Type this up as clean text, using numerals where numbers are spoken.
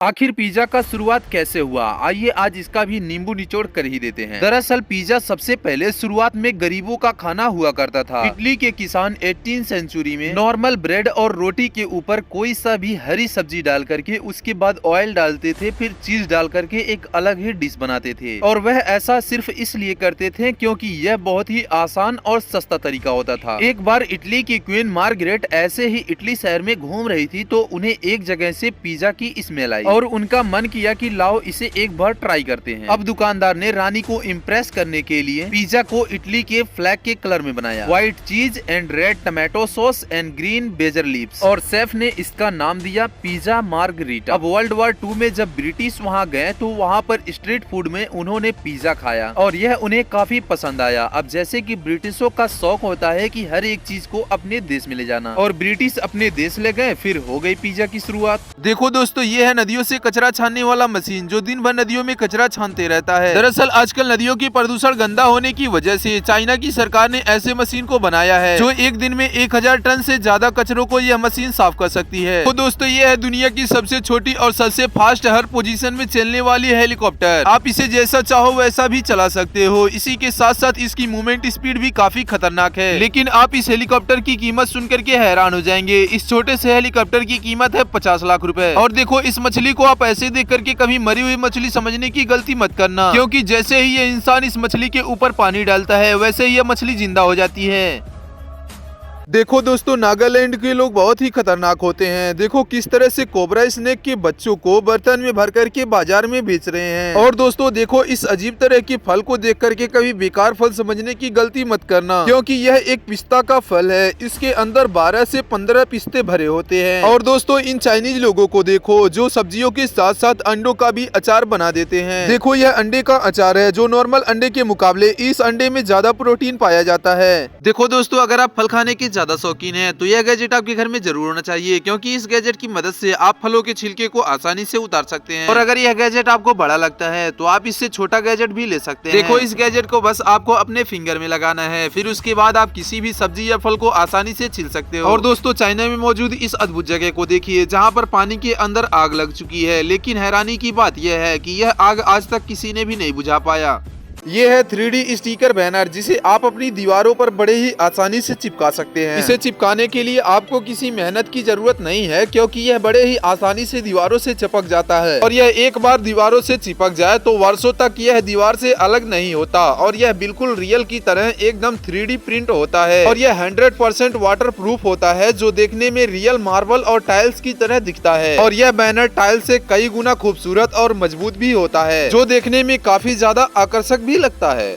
आखिर पिज्जा का शुरुआत कैसे हुआ? आइए आज इसका भी नींबू निचोड़ कर ही देते हैं। दरअसल पिज्जा सबसे पहले शुरुआत में गरीबों का खाना हुआ करता था। इटली के किसान 18 सेंचुरी में नॉर्मल ब्रेड और रोटी के ऊपर कोई सा भी हरी सब्जी डाल करके उसके बाद ऑयल डालते थे, फिर चीज डाल करके एक अलग ही डिश बनाते थे। और वह ऐसा सिर्फ इसलिए करते थे क्योंकि यह बहुत ही आसान और सस्ता तरीका होता था। एक बार इटली की क्वीन मार्गरेट ऐसे ही इटली शहर में घूम रही थी तो उन्हें एक जगह से पिज्जा की स्मेल आई और उनका मन किया कि लाओ इसे एक बार ट्राई करते हैं। अब दुकानदार ने रानी को इम्प्रेस करने के लिए पिज्जा को इटली के फ्लैग के कलर में बनाया, white cheese and red tomato sauce and green basil leaves, और शेफ ने इसका नाम दिया पिज्जा मार्गरीटा। अब वर्ल्ड वॉर 2 में जब ब्रिटिश वहां गए तो वहां पर स्ट्रीट फूड में उन्होंने पिज्जा खाया और यह उन्हें काफी पसंद आया। अब जैसे कि ब्रिटिशों का शौक होता है कि हर एक चीज को अपने देश में ले जाना, और ब्रिटिश अपने देश ले गए, फिर हो गई पिज्जा की शुरुआत। देखो दोस्तों, ये है नदियों से कचरा छानने वाला मशीन जो दिन भर नदियों में कचरा छानते रहता है। दरअसल आजकल नदियों की प्रदूषण गंदा होने की वजह से चाइना की सरकार ने ऐसे मशीन को बनाया है जो एक दिन में 1000 टन से ज्यादा कचरों को यह मशीन साफ कर सकती है। तो दोस्तों, ये है दुनिया की सबसे छोटी और सबसे फास्ट हर पोजीशन में चलने वाली हेलीकॉप्टर। आप इसे जैसा चाहो वैसा भी चला सकते हो। इसी के साथ साथ इसकी मूवमेंट स्पीड भी काफी खतरनाक है। लेकिन आप इस हेलीकॉप्टर की कीमत सुनकर के हैरान हो जाएंगे। इस छोटे से हेलीकॉप्टर की कीमत है 50 लाख रुपए। और देखो, इस मछली को आप ऐसे देख करके कभी मरी हुई मछली समझने की गलती मत करना, क्योंकि जैसे ही ये इंसान इस मछली के ऊपर पानी डालता है वैसे ही यह मछली जिंदा हो जाती है। देखो दोस्तों, नागालैंड के लोग बहुत ही खतरनाक होते हैं। देखो किस तरह से कोबरा स्नेक के बच्चों को बर्तन में भर करके बाजार में बेच रहे हैं। और दोस्तों देखो, इस अजीब तरह के फल को देख करके कभी बेकार फल समझने की गलती मत करना, क्योंकि यह एक पिस्ता का फल है। इसके अंदर 12 से 15 पिस्ते भरे होते हैं। और दोस्तों, इन चाइनीज लोगों को देखो जो सब्जियों के साथ साथ अंडों का भी अचार बना देते हैं। देखो, यह अंडे का अचार है जो नॉर्मल अंडे के मुकाबले इस अंडे में ज्यादा प्रोटीन पाया जाता है। देखो दोस्तों, अगर आप फल खाने के ज्यादा शौकीन हैं तो यह गैजेट आपके घर में जरूर होना चाहिए, क्योंकि इस गैजेट की मदद से आप फलों के छिलके को आसानी से उतार सकते हैं। और अगर यह गैजेट आपको बड़ा लगता है तो आप इससे छोटा गैजेट भी ले सकते हैं। देखो, इस गैजेट को बस आपको अपने फिंगर में लगाना है, फिर उसके बाद आप किसी भी सब्जी या फल को आसानी से छील सकते हो। और दोस्तों, चाइना में मौजूद इस अद्भुत जगह को देखिए जहाँ पर पानी के अंदर आग लग चुकी है, लेकिन हैरानी की बात यह है कि यह आग आज तक किसी ने भी नहीं बुझा पाया। ये है 3D स्टिकर बैनर, जिसे आप अपनी दीवारों पर बड़े ही आसानी से चिपका सकते हैं। इसे चिपकाने के लिए आपको किसी मेहनत की जरूरत नहीं है, क्योंकि यह बड़े ही आसानी से दीवारों से चिपक जाता है। और यह एक बार दीवारों से चिपक जाए तो वर्षों तक यह दीवार से अलग नहीं होता। और यह बिल्कुल रियल की तरह एकदम 3D प्रिंट होता है। और यह 100% वाटर प्रूफ होता है, जो देखने में रियल मार्बल और टाइल्स की तरह दिखता है। और यह बैनर टाइल्स से कई गुना खूबसूरत और मजबूत भी होता है, जो देखने में काफी ज्यादा आकर्षक भी लगता है।